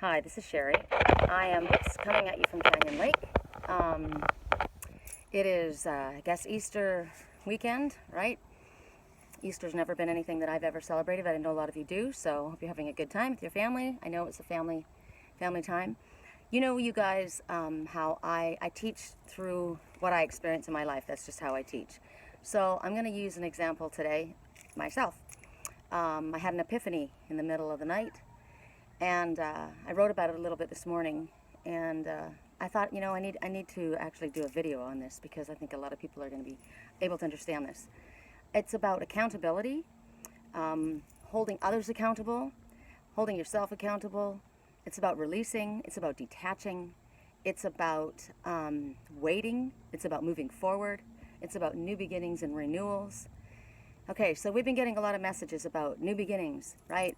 Hi, this is Sherry. I am coming at you from Canyon Lake. Um, it is, I guess, Easter weekend, right? Easter's never been anything that I've ever celebrated, but I know a lot of you do, so hope you're having a good time with your family. I know it's a family time. You know, you guys, how I teach through what I experience in my life. That's just how I teach. So I'm going to use an example today myself. I had an epiphany in the middle of the night. And I wrote about it a little bit this morning, and I thought, you know, I need to actually do a video on this because I think a lot of people are going to be able to understand this. It's about accountability, holding others accountable, holding yourself accountable. It's about releasing. It's about detaching. It's about waiting. It's about moving forward. It's about new beginnings and renewals. Okay, so we've been getting a lot of messages about new beginnings, right?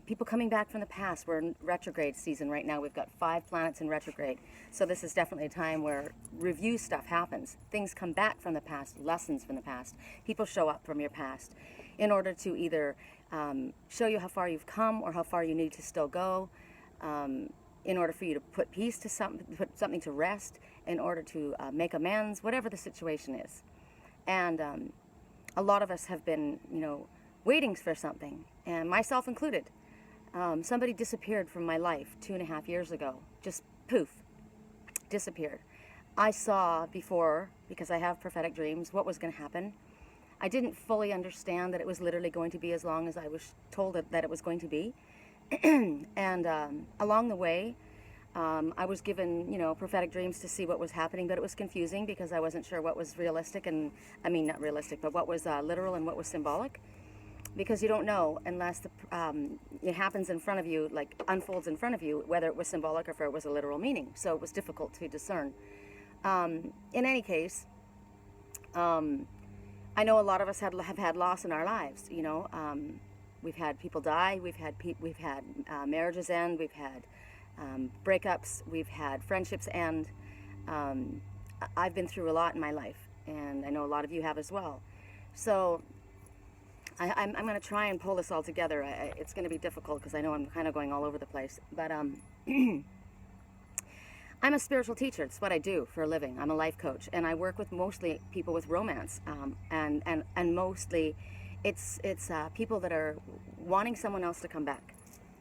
People coming back from the past. We're in retrograde season right now. We've got 5 planets in retrograde. So this is definitely a time where review stuff happens. Things come back from the past, lessons from the past. People show up from your past in order to either show you how far you've come or how far you need to still go, in order for you to put peace to something, put something to rest, in order to make amends, whatever the situation is. And a lot of us have been, you know, waiting for something, and myself included. Somebody disappeared from my life 2.5 years ago. Just poof, disappeared. I saw before, because I have prophetic dreams, what was going to happen. I didn't fully understand that it was literally going to be as long as I was told that it was going to be. And along the way, I was given, you know, prophetic dreams to see what was happening, but it was confusing because I wasn't sure what was realistic and, I mean, not realistic, but what was literal and what was symbolic. Because you don't know unless it happens in front of you, like unfolds in front of you, whether it was symbolic or if it was a literal meaning. So it was difficult to discern. In any case, I know a lot of us have had loss in our lives. You know, we've had people die, we've had marriages end, we've had breakups, we've had friendships end. I've been through a lot in my life, and I know a lot of you have as well. So I'm going to try and pull this all together. It's going to be difficult because I know I'm kind of going all over the place. But I'm a spiritual teacher. It's what I do for a living. I'm a life coach, and I work with mostly people with romance, and mostly it's people that are wanting someone else to come back,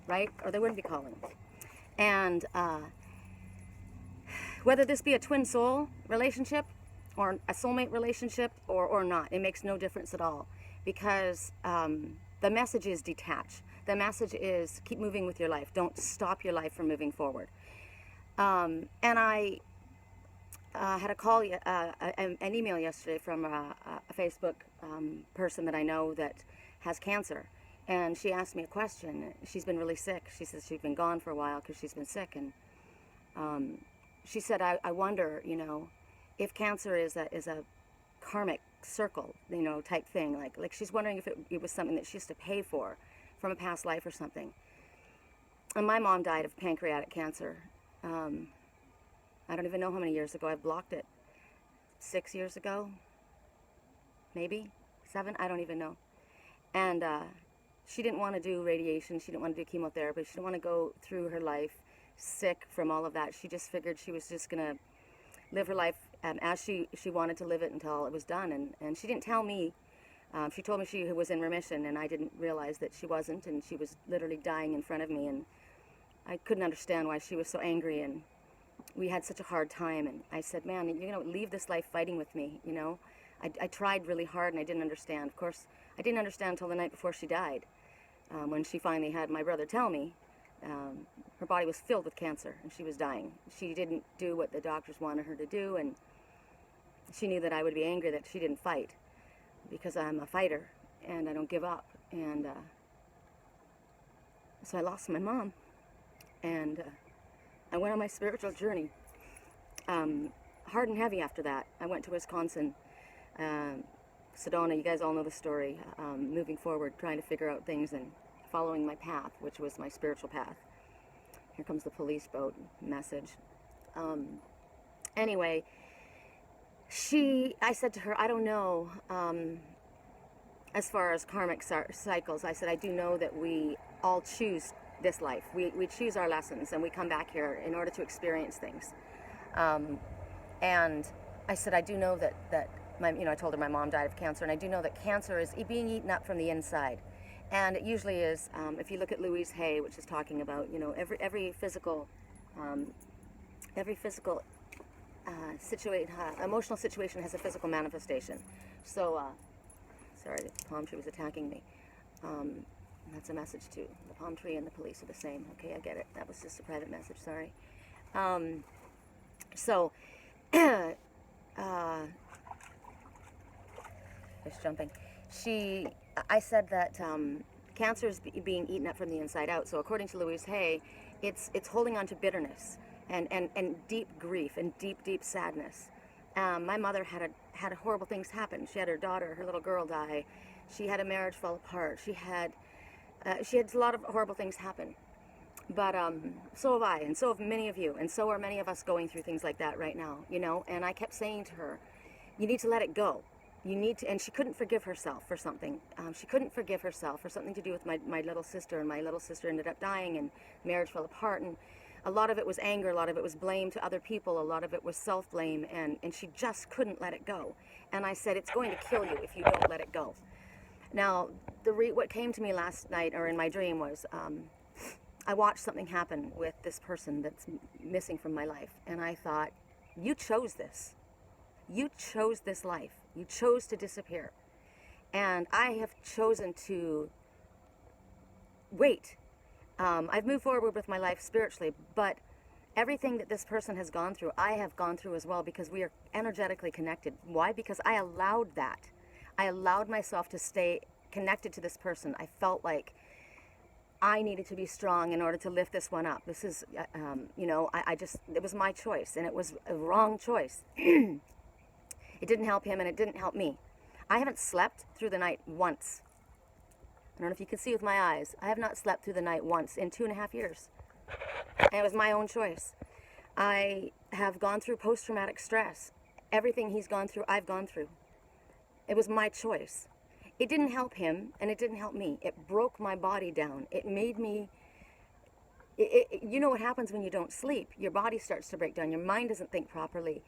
right? Or they wouldn't be calling. And whether this be a twin soul relationship or a soulmate relationship or not, it makes no difference at all. Because the message is detach. The message is keep moving with your life. Don't stop your life from moving forward. And I had a call, an email yesterday from a Facebook person that I know that has cancer. And she asked me a question. She's been really sick. She says she's been gone for a while because she's been sick. And she said, I wonder, you know, if cancer is a karmic circle, you know, type thing. Like she's wondering if it was something that she used to pay for from a past life or something. And my mom died of pancreatic cancer. I don't even know how many years ago. I've blocked it. 6 years ago, maybe 7. I don't even know. And she didn't want to do radiation. She didn't want to do chemotherapy. She didn't want to go through her life sick from all of that. She just figured she was just gonna live her life as she wanted to live it until it was done. And she didn't tell me. She told me she was in remission, and I didn't realize that she wasn't, and she was literally dying in front of me, and I couldn't understand why she was so angry, and we had such a hard time. And I said, man, you know, leave this life fighting with me, you know. I tried really hard, and I didn't understand. Of course, I didn't understand until the night before she died, when she finally had my brother tell me her body was filled with cancer, and she was dying. She didn't do what the doctors wanted her to do, and she knew that I would be angry that she didn't fight, because I'm a fighter, and I don't give up. And so I lost my mom, and I went on my spiritual journey, hard and heavy after that. I went to Wisconsin, Sedona, you guys all know the story, moving forward, trying to figure out things and following my path, which was my spiritual path. Here comes the police boat message. Anyway, I said to her, I don't know, as far as karmic cycles, I said, I do know that we all choose this life. We choose our lessons, and we come back here in order to experience things. And I said, I do know that I told her my mom died of cancer, and I do know that cancer is being eaten up from the inside. And it usually is, if you look at Louise Hay, which is talking about, every physical emotional situation has a physical manifestation. So, sorry, the palm tree was attacking me. That's a message too. The palm tree and the police are the same. Okay, I get it. That was just a private message, sorry. So, just jumping. I said that cancer is being eaten up from the inside out. So according to Louise Hay, it's holding on to bitterness and deep grief and deep sadness. My mother had horrible things happen. She had her daughter, her little girl, die. She had a marriage fall apart. She had a lot of horrible things happen. But so have I, and so have many of you, and so are many of us going through things like that right now, And I kept saying to her, you need to let it go. You need to, and she couldn't forgive herself for something. She couldn't forgive herself for something to do with my little sister, and my little sister ended up dying, and marriage fell apart, and a lot of it was anger, a lot of it was blame to other people, a lot of it was self-blame, and she just couldn't let it go. And I said, it's going to kill you if you don't let it go. Now, what came to me last night, or in my dream, was I watched something happen with this person that's missing from my life, and I thought, you chose this. You chose this life. You chose to disappear. And I have chosen to wait. I've moved forward with my life spiritually, but everything that this person has gone through, I have gone through as well, because we are energetically connected. Why? Because I allowed that. I allowed myself to stay connected to this person. I felt like I needed to be strong in order to lift this one up. This is, it was my choice, and it was a wrong choice. It didn't help him, and it didn't help me. I haven't slept through the night once. I don't know if you can see with my eyes. I have not slept through the night once in 2.5 years. And it was my own choice. I have gone through post-traumatic stress. Everything he's gone through, I've gone through. It was my choice. It didn't help him, and it didn't help me. It broke my body down. It made me... you know what happens when you don't sleep? Your body starts to break down. Your mind doesn't think properly.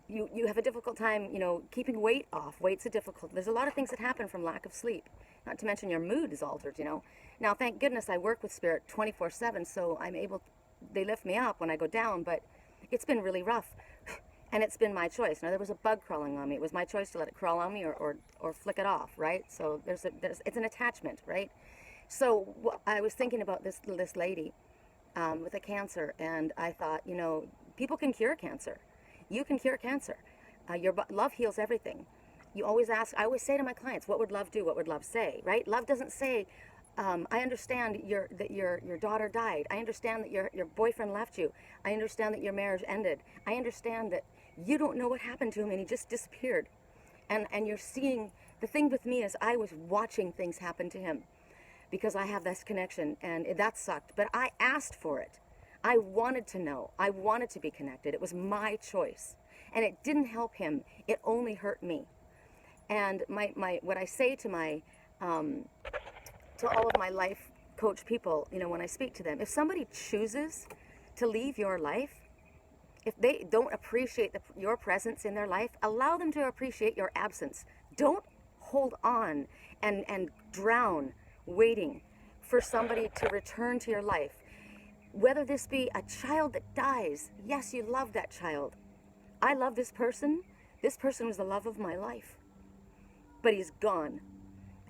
You have a difficult time, keeping weight off. Weight's a difficult... There's a lot of things that happen from lack of sleep. Not to mention your mood is altered, Now, thank goodness I work with Spirit 24/7, so I'm able... They lift me up when I go down, but it's been really rough. And it's been my choice. Now, there was a bug crawling on me. It was my choice to let it crawl on me or flick it off, right? So it's an attachment, right? So I was thinking about this lady with a cancer, and I thought, people can cure cancer. You can cure cancer. Love heals everything. You always ask, I always say to my clients, what would love do? What would love say, right? Love doesn't say, I understand that your daughter died. I understand that your boyfriend left you. I understand that your marriage ended. I understand that you don't know what happened to him and he just disappeared. And you're seeing, the thing with me is I was watching things happen to him because I have this connection, and that sucked. But I asked for it. I wanted to know. I wanted to be connected. It was my choice. And it didn't help him. It only hurt me. And what I say to to all of my life coach people, when I speak to them, if somebody chooses to leave your life, if they don't appreciate your presence in their life, allow them to appreciate your absence. Don't hold on and drown waiting for somebody to return to your life. Whether this be a child that dies, yes, you love that child. I love this person. This person was the love of my life. But he's gone.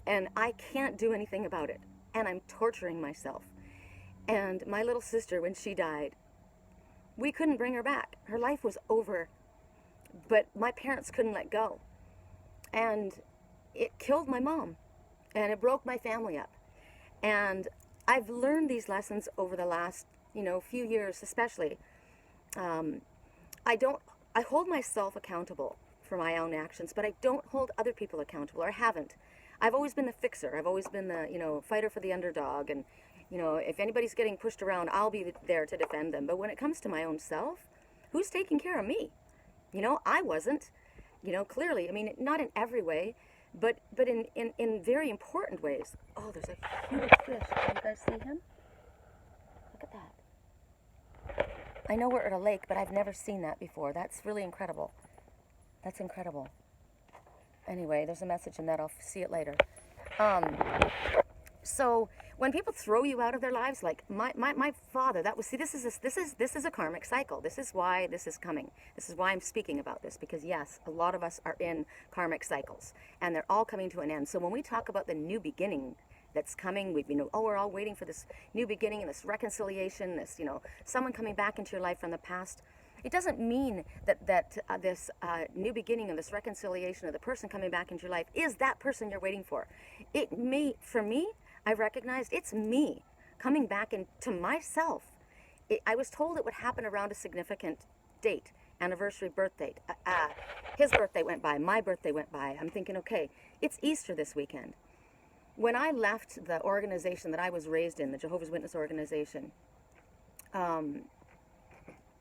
And I can't do anything about it. And I'm torturing myself. And my little sister, when she died, we couldn't bring her back. Her life was over. But my parents couldn't let go. And it killed my mom. And it broke my family up. And I've learned these lessons over the last, few years especially. I hold myself accountable for my own actions, but I don't hold other people accountable, or haven't. I've always been the fixer. I've always been the, fighter for the underdog. And, if anybody's getting pushed around, I'll be there to defend them. But when it comes to my own self, who's taking care of me? I wasn't, clearly. I mean, not in every way, but in very important ways. Oh, there's a huge fish. Can you guys see him? Look at that. I know we're at a lake, but I've never seen that before. That's really incredible. That's incredible. Anyway, there's a message in that. I'll see it later. So when people throw you out of their lives, like my father, that was, see, this is a karmic cycle. This is why this is coming. This is why I'm speaking about this, because yes, a lot of us are in karmic cycles, and they're all coming to an end. So when we talk about the new beginning that's coming, we're all waiting for this new beginning and this reconciliation, this, someone coming back into your life from the past. It doesn't mean that this new beginning and this reconciliation of the person coming back into your life is that person you're waiting for. For me, I recognized it's me coming back into myself. I was told it would happen around a significant date, anniversary, birth date. His birthday went by, my birthday went by. I'm thinking, okay, it's Easter this weekend. When I left the organization that I was raised in, the Jehovah's Witness organization,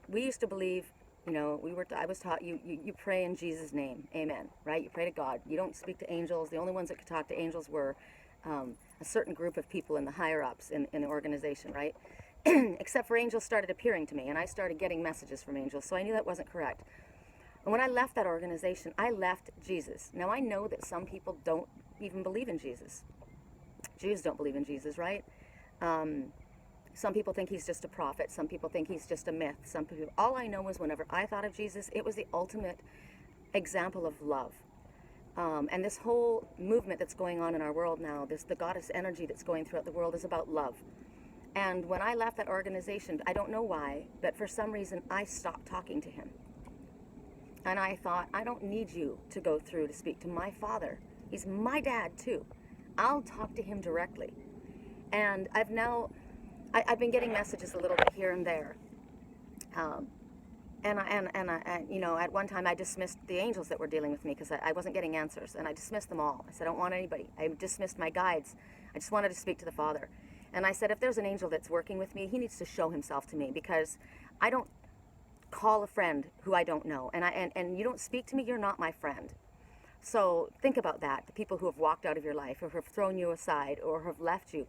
we used to believe, I was taught you pray in Jesus' name, amen, right? You pray to God. You don't speak to angels. The only ones that could talk to angels were a certain group of people in the higher-ups in the organization, right? Except for angels started appearing to me, and I started getting messages from angels, so I knew that wasn't correct. And when I left that organization, I left Jesus. Now, I know that some people don't even believe in Jesus. Jews don't believe in Jesus, right? Some people think he's just a prophet. Some people think he's just a myth. All I know is whenever I thought of Jesus, it was the ultimate example of love. And this whole movement that's going on in our world now, the goddess energy that's going throughout the world, is about love. And when I left that organization, I don't know why, but for some reason I stopped talking to him. And I thought, I don't need you to go through to speak to my father. He's my dad too. I'll talk to him directly. And I've been getting messages a little bit here and there. And at one time I dismissed the angels that were dealing with me because I wasn't getting answers, and I dismissed them all. I said, I don't want anybody. I dismissed my guides. I just wanted to speak to the Father. And I said, if there's an angel that's working with me, he needs to show himself to me, because I don't call a friend who I don't know. And you don't speak to me, you're not my friend. So think about that. The people who have walked out of your life, or have thrown you aside, or have left you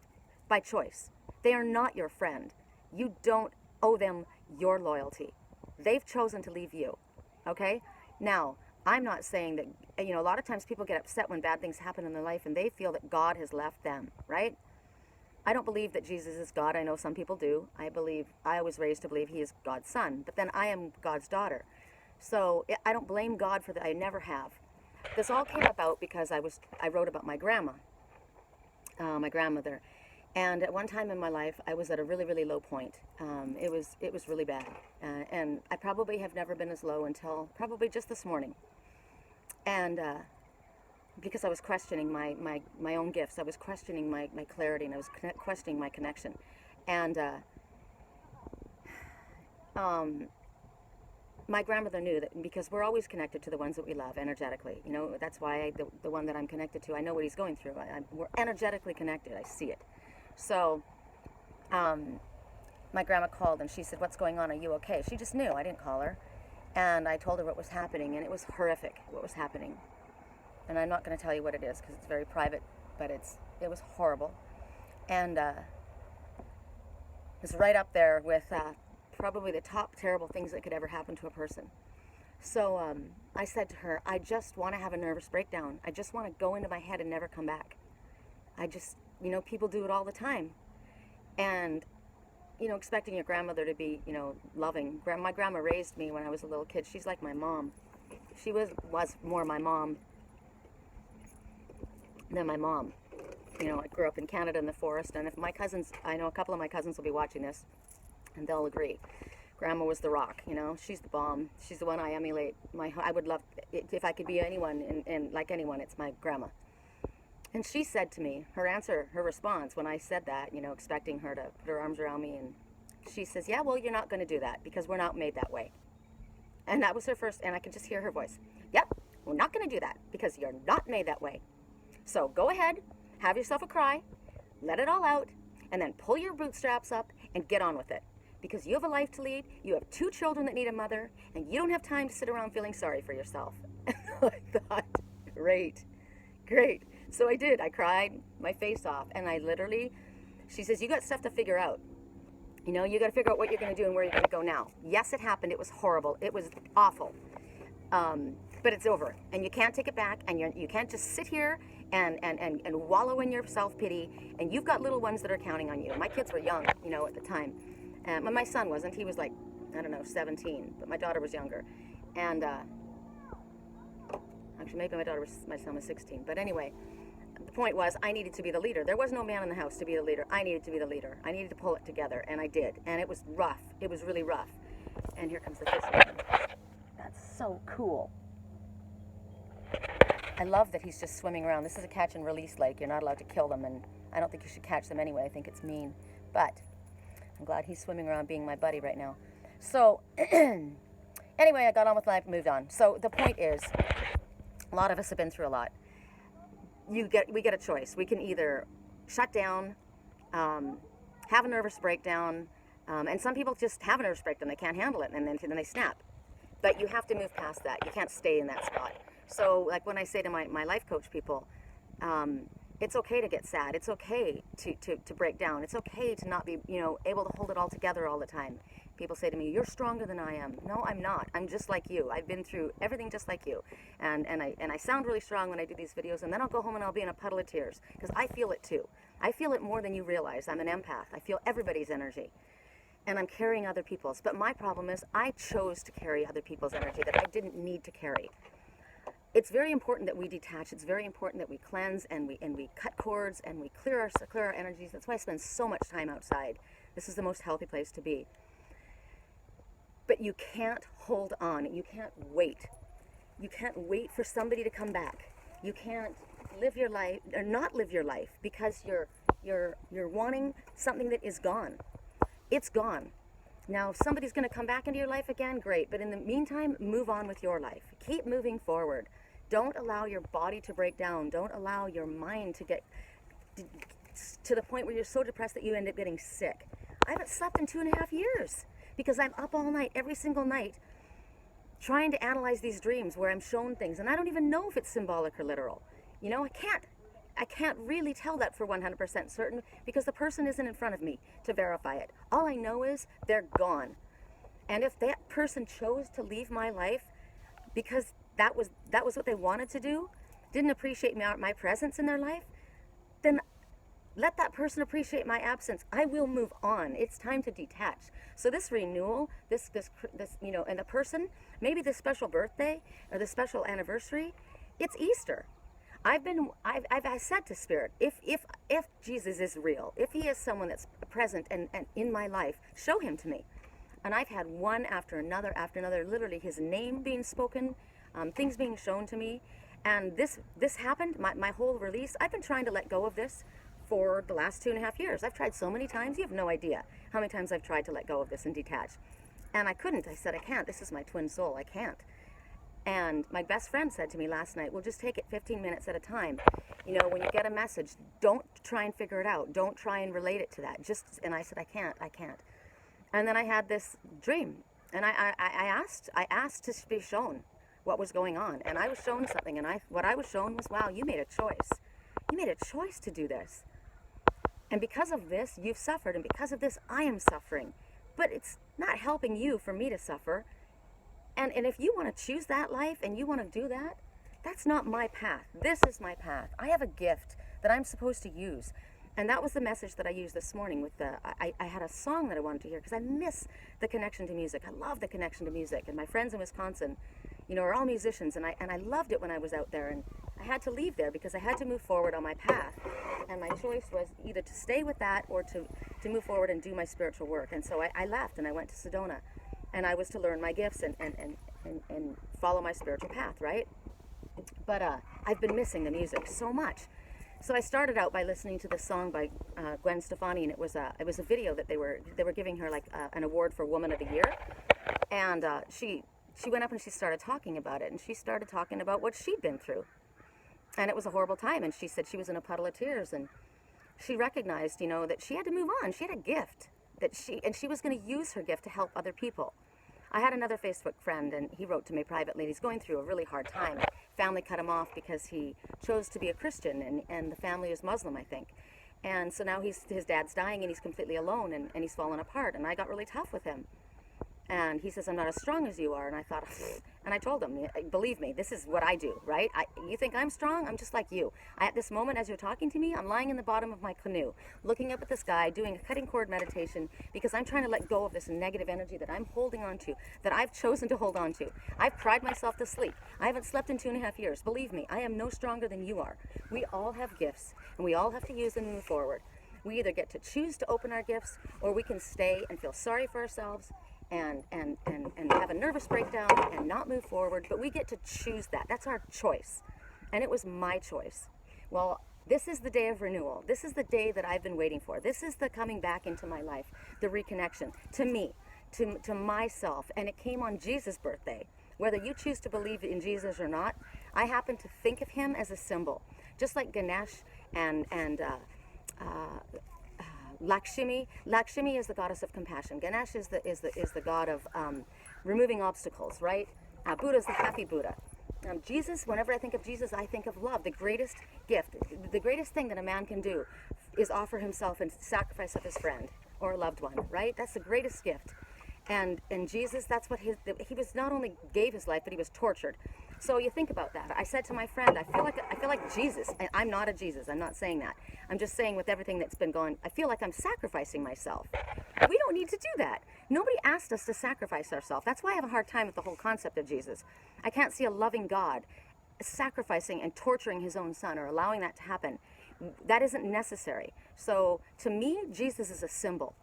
by choice, they are not your friend. You don't owe them your loyalty. They've chosen to leave you, okay? Now, I'm not saying that, a lot of times people get upset when bad things happen in their life and they feel that God has left them, right? I don't believe that Jesus is God. I know some people do. I was raised to believe he is God's son, but then I am God's daughter. So I don't blame God for that. I never have. This all came about because I wrote about my grandma, my grandmother. And at one time in my life, I was at a really, really low point. It was really bad. And I probably have never been as low until probably just this morning. And because I was questioning my own gifts, I was questioning my clarity, and I was questioning my connection. And my grandmother knew that, because we're always connected to the ones that we love energetically. That's why the one that I'm connected to, I know what he's going through. We're energetically connected. I see it. So, my grandma called and she said, what's going on? Are you okay? She just knew. I didn't call her. And I told her what was happening, and it was horrific what was happening. And I'm not going to tell you what it is because it's very private, but it was horrible. And it's right up there with probably the top terrible things that could ever happen to a person. So I said to her, I just want to have a nervous breakdown. I just want to go into my head and never come back. People do it all the time. And, expecting your grandmother to be, loving. My grandma raised me when I was a little kid. She's like my mom. She was more my mom than my mom. I grew up in Canada in the forest, and if my cousins, I know a couple of my cousins will be watching this, and they'll agree. Grandma was the rock, she's the bomb. She's the one I emulate. I would love, if I could be anyone, and like anyone, it's my grandma. And she said to me, her response when I said that, expecting her to put her arms around me, and she says, yeah, well, you're not going to do that because we're not made that way. And that was her first, and I could just hear her voice. Yep, we're not going to do that because you're not made that way. So go ahead, have yourself a cry, let it all out, and then pull your bootstraps up and get on with it. Because you have a life to lead, you have 2 children that need a mother, and you don't have time to sit around feeling sorry for yourself. I thought, great. Great. So I did. I cried my face off, and I literally, she says, you got stuff to figure out. You know, you got to figure out what you're going to do and where you're going to go now. Yes, it happened. It was horrible. It was awful. But it's over, and you can't take it back, and you can't just sit here and wallow in your self-pity, and you've got little ones that are counting on you. My kids were young, you know, at the time. My son wasn't. He was like, I don't know, 17, but my daughter was younger. And actually, maybe my son was 16. But anyway, the point was I needed to be the leader. There was no man in the house to be the leader. I needed to be the leader. I needed to pull it together, and I did. And it was rough. It was really rough. And here comes the fish again. That's so cool. I love that he's just swimming around. This is a catch and release lake. You're not allowed to kill them, and I don't think you should catch them anyway. I think it's mean. But I'm glad he's swimming around being my buddy right now. So anyway, I got on with life and moved on. So the point is, a lot of us have been through a lot. We get a choice. We can either shut down, have a nervous breakdown, and some people just have a nervous breakdown. They can't handle it, and then they snap. But you have to move past that. You can't stay in that spot. So like when I say to my life coach people, it's okay to get sad. It's okay to break down. It's okay to not be, you know, able to hold it all together all the time. People say to me, you're stronger than I am. No, I'm not. I'm just like you. I've been through everything just like you. And I sound really strong when I do these videos, and then I'll go home and I'll be in a puddle of tears because I feel it too. I feel it more than you realize. I'm an empath. I feel everybody's energy. And I'm carrying other people's. But my problem is I chose to carry other people's energy that I didn't need to carry. It's very important that we detach. It's very important that we cleanse and we cut cords and we clear our energies. That's why I spend so much time outside. This is the most healthy place to be. But you can't hold on. You can't wait. You can't wait for somebody to come back. You can't live your life or not live your life because you're wanting something that is gone. It's gone. Now, if somebody's going to come back into your life again, great. But in the meantime, move on with your life. Keep moving forward. Don't allow your body to break down. Don't allow your mind to get to the point where you're so depressed that you end up getting sick. I haven't slept in 2.5 years because I'm up all night, every single night, trying to analyze these dreams where I'm shown things. And I don't even know if it's symbolic or literal. You know, I can't really tell that for 100% certain because the person isn't in front of me to verify it. All I know is they're gone. And if that person chose to leave my life because that was what they wanted to do, didn't appreciate my presence in their life, then let that person appreciate my absence. I will move on. It's time to detach. So this renewal, this you know, and the person, maybe this special birthday or this special anniversary, it's Easter. I've said to Spirit, if Jesus is real, if he is someone that's present and in my life, show him to me. And I've had one after another, literally his name being spoken, things being shown to me. And this happened, my whole release. I've been trying to let go of this for the last 2.5 years. I've tried so many times, you have no idea how many times I've tried to let go of this and detach. And I couldn't. I said, I can't. This is my twin soul. I can't. And my best friend said to me last night, well, just take it 15 minutes at a time. You know, when you get a message, don't try and figure it out. Don't try and relate it to that. And I said, I can't. And then I had this dream. And I asked to be shown what was going on. And I was shown something. And what I was shown was, wow, you made a choice. You made a choice to do this. And because of this, you've suffered. And because of this, I am suffering. But it's not helping you for me to suffer. And if you want to choose that life and you want to do that, that's not my path. This is my path. I have a gift that I'm supposed to use. And that was the message that I used this morning with I had a song that I wanted to hear because I miss the connection to music. I love the connection to music. And my friends in Wisconsin, you know, are all musicians. And I loved it when I was out there. And I had to leave there because I had to move forward on my path. And my choice was either to stay with that or to move forward and do my spiritual work. And so I left and I went to Sedona. And I was to learn my gifts and follow my spiritual path, right? But I've been missing the music so much. So I started out by listening to this song by Gwen Stefani, and it was a video that they were giving her like an award for Woman of the Year. And she went up and she started talking about it, and she started talking about what she'd been through. And it was a horrible time, and she said she was in a puddle of tears, and she recognized, you know, that she had to move on. She had a gift. She was going to use her gift to help other people. I had another Facebook friend, and he wrote to me privately. He's going through a really hard time. Family cut him off because he chose to be a Christian, and the family is Muslim, I think. And so now his dad's dying, and he's completely alone, and he's fallen apart. And I got really tough with him. And he says, I'm not as strong as you are. And I thought, and I told him, believe me, this is what I do, right? You think I'm strong? I'm just like you. At this moment, as you're talking to me, I'm lying in the bottom of my canoe, looking up at the sky, doing a cutting cord meditation, because I'm trying to let go of this negative energy that I'm holding on to, that I've chosen to hold on to. I've cried myself to sleep. I haven't slept in 2.5 years. Believe me, I am no stronger than you are. We all have gifts, and we all have to use them and move forward. We either get to choose to open our gifts, or we can stay and feel sorry for ourselves and have a nervous breakdown and not move forward, but we get to choose that. That's our choice. And it was my choice. Well, this is the day of renewal. This is the day that I've been waiting for. This is the coming back into my life, the reconnection to me, to myself. And it came on Jesus' birthday. Whether you choose to believe in Jesus or not, I happen to think of him as a symbol. Just like Ganesh and Lakshmi. Lakshmi is the goddess of compassion. Ganesh is the god of removing obstacles, right? Buddha is the happy Buddha. Jesus, whenever I think of Jesus, I think of love. The greatest gift, the greatest thing that a man can do is offer himself in sacrifice of his friend or a loved one, right? That's the greatest gift. And Jesus, that's what he was, not only gave his life, but he was tortured. So you think about that. I said to my friend, I feel like Jesus. And I'm not a Jesus. I'm not saying that. I'm just saying with everything that's been going, I feel like I'm sacrificing myself. We don't need to do that. Nobody asked us to sacrifice ourselves. That's why I have a hard time with the whole concept of Jesus. I can't see a loving God sacrificing and torturing his own son or allowing that to happen. That isn't necessary. So to me, Jesus is a symbol.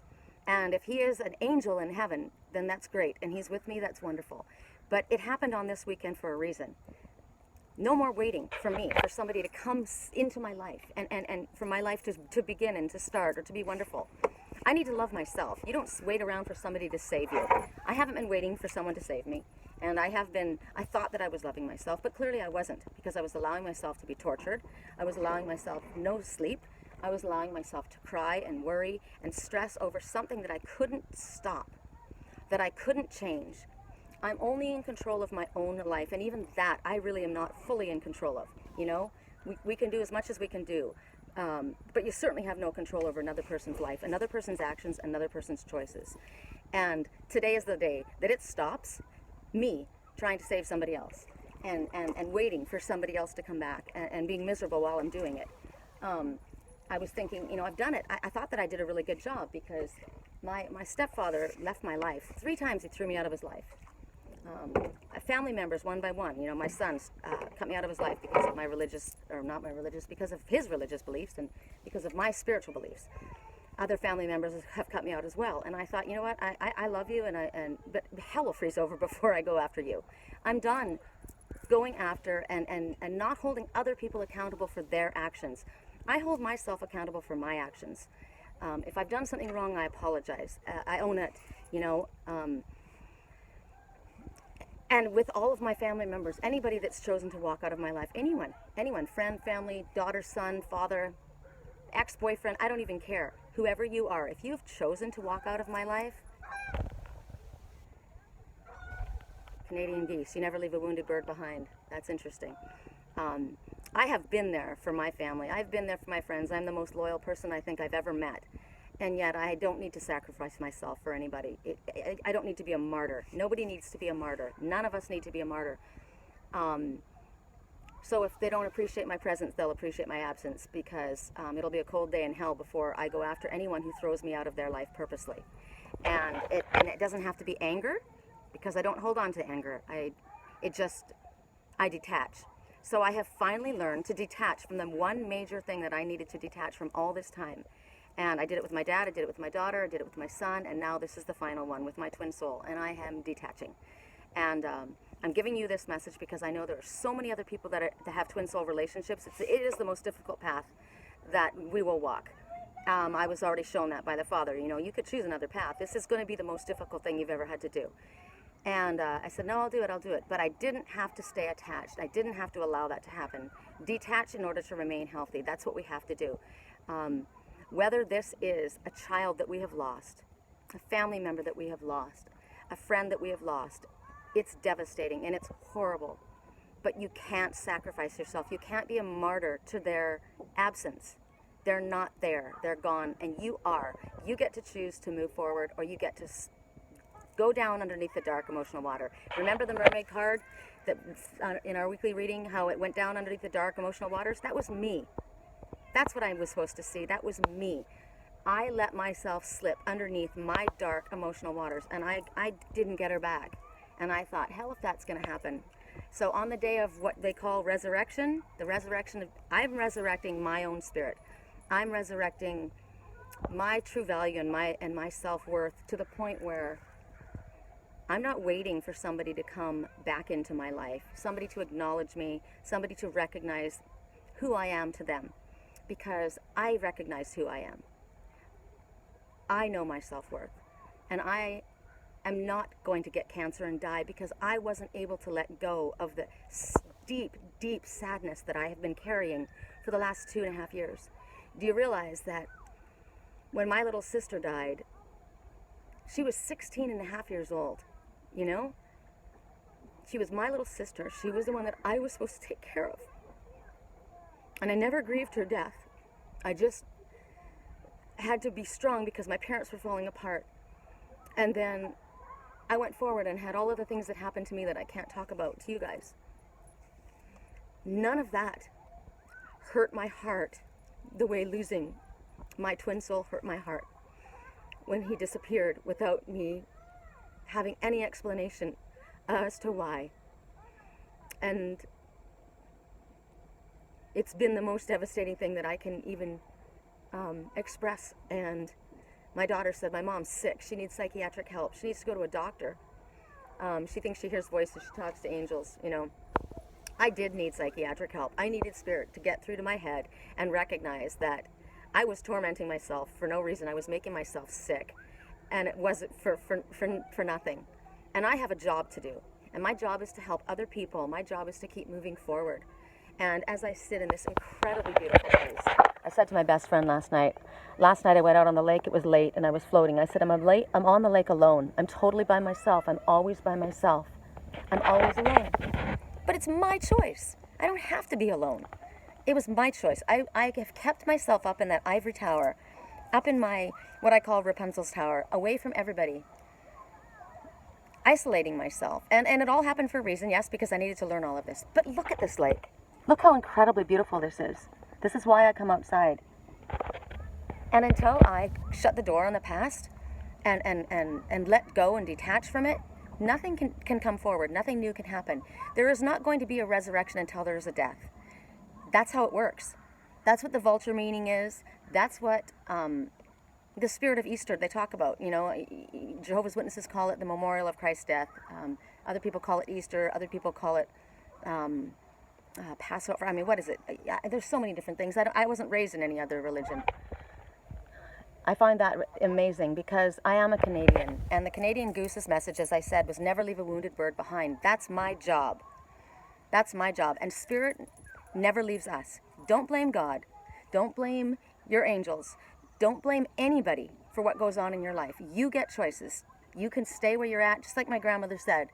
And if he is an angel in heaven, then that's great. And he's with me, that's wonderful. But it happened on this weekend for a reason. No more waiting for me, for somebody to come into my life and for my life to begin and to start or to be wonderful. I need to love myself. You don't wait around for somebody to save you. I haven't been waiting for someone to save me. And I thought that I was loving myself, but clearly I wasn't, because I was allowing myself to be tortured. I was allowing myself no sleep. I was allowing myself to cry and worry and stress over something that I couldn't stop, that I couldn't change. I'm only in control of my own life, and even that I really am not fully in control of. You know, we can do as much as we can do, but you certainly have no control over another person's life, another person's actions, another person's choices. And today is the day that it stops me trying to save somebody else and waiting for somebody else to come back and being miserable while I'm doing it. I was thinking, you know, I've done it. I thought that I did a really good job, because my stepfather left my life. 3 times he threw me out of his life. Family members, one by one. You know, my sons cut me out of his life because of because of his religious beliefs and because of my spiritual beliefs. Other family members have cut me out as well. And I thought, you know what, I love you, but hell will freeze over before I go after you. I'm done going after and not holding other people accountable for their actions. I hold myself accountable for my actions. If I've done something wrong, I apologize. I own it, you know. And with all of my family members, anybody that's chosen to walk out of my life, anyone, friend, family, daughter, son, father, ex-boyfriend, I don't even care. Whoever you are, if you've chosen to walk out of my life, Canadian geese, you never leave a wounded bird behind. That's interesting. I have been there for my family. I've been there for my friends. I'm the most loyal person I think I've ever met. And yet I don't need to sacrifice myself for anybody. I don't need to be a martyr. Nobody needs to be a martyr. None of us need to be a martyr. So if they don't appreciate my presence, they'll appreciate my absence, because it'll be a cold day in hell before I go after anyone who throws me out of their life purposely. And it doesn't have to be anger, because I don't hold on to anger. I detach. So I have finally learned to detach from the one major thing that I needed to detach from all this time. And I did it with my dad, I did it with my daughter, I did it with my son, and now this is the final one with my twin soul, and I am detaching. And I'm giving you this message because I know there are so many other people that have twin soul relationships. It is the most difficult path that we will walk. I was already shown that by the Father. You know, you could choose another path. This is going to be the most difficult thing you've ever had to do. And I said, no, I'll do it. But I didn't have to stay attached. I didn't have to allow that to happen. Detach in order to remain healthy. That's what we have to do. Whether this is a child that we have lost, a family member that we have lost, a friend that we have lost. It's devastating and it's horrible. But you can't sacrifice yourself. You can't be a martyr to their absence. They're not there. They're gone, and you are. You get to choose to move forward, or you get to go down underneath the dark emotional water. Remember the mermaid card that in our weekly reading, how it went down underneath the dark emotional waters? That was me. That's what I was supposed to see. That was me. I let myself slip underneath my dark emotional waters, and I didn't get her back. And I thought, hell if that's going to happen. So on the day of what they call resurrection, I'm resurrecting my own spirit. I'm resurrecting my true value and my self-worth to the point where I'm not waiting for somebody to come back into my life, somebody to acknowledge me, somebody to recognize who I am to them, because I recognize who I am. I know my self-worth, and I am not going to get cancer and die because I wasn't able to let go of the deep, deep sadness that I have been carrying for the last 2.5 years. Do you realize that when my little sister died, she was 16.5 years old, you know? She was my little sister. She was the one that I was supposed to take care of. And I never grieved her death. I just had to be strong because my parents were falling apart. And then I went forward and had all of the things that happened to me that I can't talk about to you guys. None of that hurt my heart the way losing my twin soul hurt my heart when he disappeared without me having any explanation as to why. And it's been the most devastating thing that I can even express. And my daughter said, my mom's sick. She needs psychiatric help. She needs to go to a doctor. She thinks she hears voices. She talks to angels, you know. I did need psychiatric help. I needed spirit to get through to my head and recognize that I was tormenting myself for no reason. I was making myself sick, and it wasn't for nothing. And I have a job to do, and my job is to help other people. My job is to keep moving forward. And as I sit in this incredibly beautiful place, I said to my best friend last night I went out on the lake, it was late, and I was floating. I said, I'm on the lake alone. I'm totally by myself. I'm always by myself. I'm always alone. But it's my choice. I don't have to be alone. It was my choice. I have kept myself up in that ivory tower, up in my, what I call Rapunzel's tower, away from everybody, isolating myself. And it all happened for a reason, yes, because I needed to learn all of this. But look at this lake. Look how incredibly beautiful this is. This is why I come outside. And until I shut the door on the past and let go and detach from it, nothing can come forward. Nothing new can happen. There is not going to be a resurrection until there is a death. That's how it works. That's what the vulture meaning is. That's what the spirit of Easter they talk about. You know, Jehovah's Witnesses call it the memorial of Christ's death. Other people call it Easter. Other people call it Passover. I mean, what is it? There's so many different things. I wasn't raised in any other religion. I find that amazing because I am a Canadian, and the Canadian Goose's message, as I said, was never leave a wounded bird behind. That's my job. That's my job. And spirit never leaves us. Don't blame God. Don't blame your angels. Don't blame anybody for what goes on in your life. You get choices. You can stay where you're at, just like my grandmother said.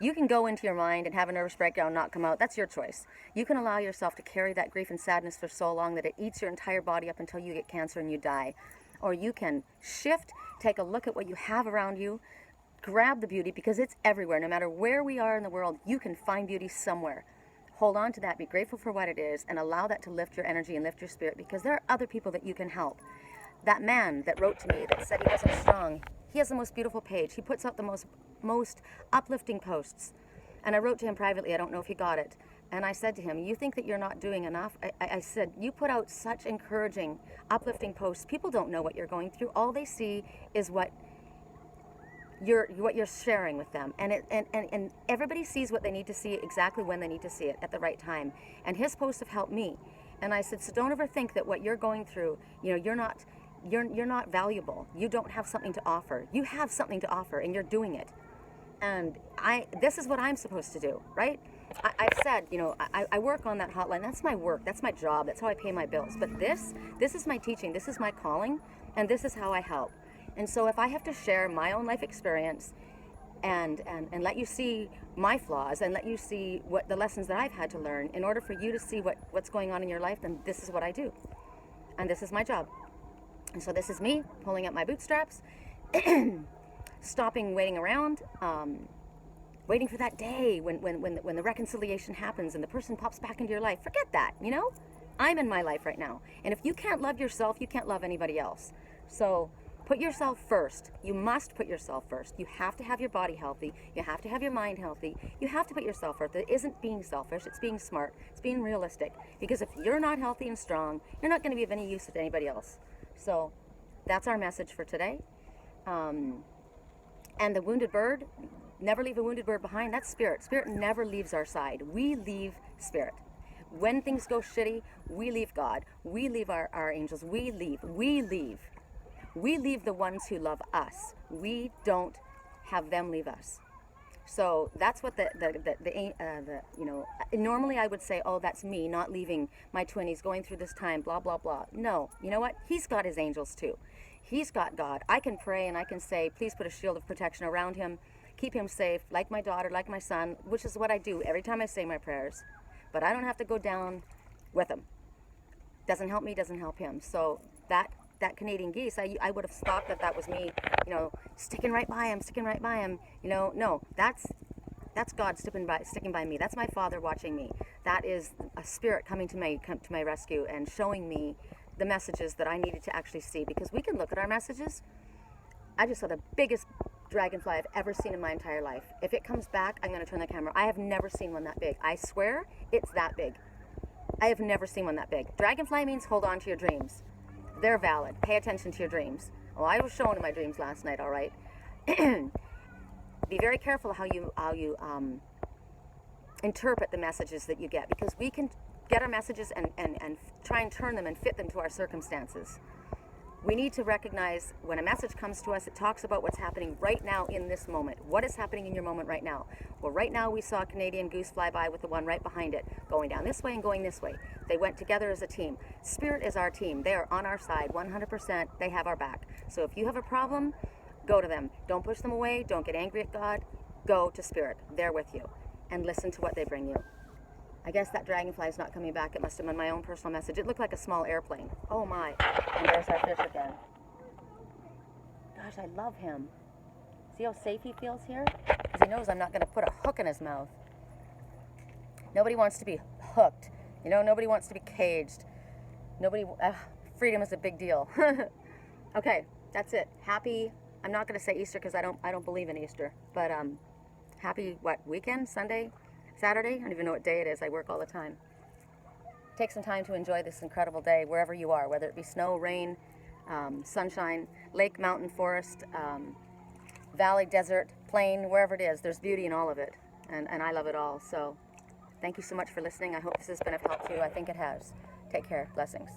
You can go into your mind and have a nervous breakdown and not come out. That's your choice. You can allow yourself to carry that grief and sadness for so long that it eats your entire body up until you get cancer and you die. Or you can shift, take a look at what you have around you, grab the beauty because it's everywhere. No matter where we are in the world, you can find beauty somewhere. Hold on to that, be grateful for what it is, and allow that to lift your energy and lift your spirit because there are other people that you can help. That man that wrote to me that said he wasn't strong, he has the most beautiful page. He puts out the most uplifting posts. And I wrote to him privately, I don't know if he got it. And I said to him, you think that you're not doing enough? I said, you put out such encouraging, uplifting posts. People don't know what you're going through. All they see is what you're sharing with them. And everybody sees what they need to see exactly when they need to see it at the right time. And his posts have helped me. And I said, so don't ever think that what you're going through, you know, you're not valuable. You don't have something to offer. You have something to offer, and you're doing it. And this is what I'm supposed to do, right? I've said, you know, I work on that hotline. That's my work. That's my job. That's how I pay my bills. But this is my teaching. This is my calling, and this is how I help. And so if I have to share my own life experience and let you see my flaws and let you see what the lessons that I've had to learn in order for you to see what's going on in your life. Then this is what I do, and this is my job. And so this is me pulling up my bootstraps, stopping waiting around, waiting for that day when the reconciliation happens and the person pops back into your life. Forget that, you know? I'm in my life right now. And if you can't love yourself, you can't love anybody else. So put yourself first. You must put yourself first. You have to have your body healthy. You have to have your mind healthy. You have to put yourself first. It isn't being selfish. It's being smart. It's being realistic. Because if you're not healthy and strong, you're not going to be of any use to anybody else. So that's our message for today. And the wounded bird, never leave a wounded bird behind. That's spirit. Spirit never leaves our side. We leave spirit. When things go shitty, we leave God. We leave our angels. We leave the ones who love us. We don't have them leave us. So that's what normally I would say, oh, that's me not leaving my twinnies, going through this time, blah, blah, blah. No, you know what? He's got his angels too. He's got God. I can pray and I can say, please put a shield of protection around him, keep him safe, like my daughter, like my son, which is what I do every time I say my prayers. But I don't have to go down with him. Doesn't help me, doesn't help him. So that Canadian geese, I would have thought that was me, sticking right by him, no, that's God sticking by me. That's my Father watching me. That is a spirit coming to my rescue and showing me the messages that I needed to actually see, because we can look at our messages. I just saw the biggest dragonfly I've ever seen in my entire life. If it comes back, I'm going to turn the camera. I have never seen one that big. I swear it's that big. I have never seen one that big. Dragonfly means hold on to your dreams. They're valid. Pay attention to your dreams. Well, I was shown in my dreams last night, all right? Be very careful how you interpret the messages that you get, because we can get our messages and try and turn them and fit them to our circumstances. We need to recognize when a message comes to us, it talks about what's happening right now in this moment. What is happening in your moment right now? Well, right now we saw a Canadian goose fly by with the one right behind it, going down this way and going this way. They went together as a team. Spirit is our team. They are on our side 100%. They have our back. So if you have a problem, go to them. Don't push them away. Don't get angry at God. Go to Spirit. They're with you. And listen to what they bring you. I guess that dragonfly is not coming back. It must have been my own personal message. It looked like a small airplane. Oh my. And there's our fish again. Gosh, I love him. See how safe he feels here? Because he knows I'm not going to put a hook in his mouth. Nobody wants to be hooked. Nobody wants to be caged. Freedom is a big deal. Okay, that's it. Happy, I'm not going to say Easter because I don't believe in Easter. But happy, weekend? Sunday? Saturday? I don't even know what day it is. I work all the time. Take some time to enjoy this incredible day wherever you are, whether it be snow, rain, sunshine, lake, mountain, forest, valley, desert, plain, wherever it is. There's beauty in all of it, and I love it all. So thank you so much for listening. I hope this has been of help to you. I think it has. Take care. Blessings.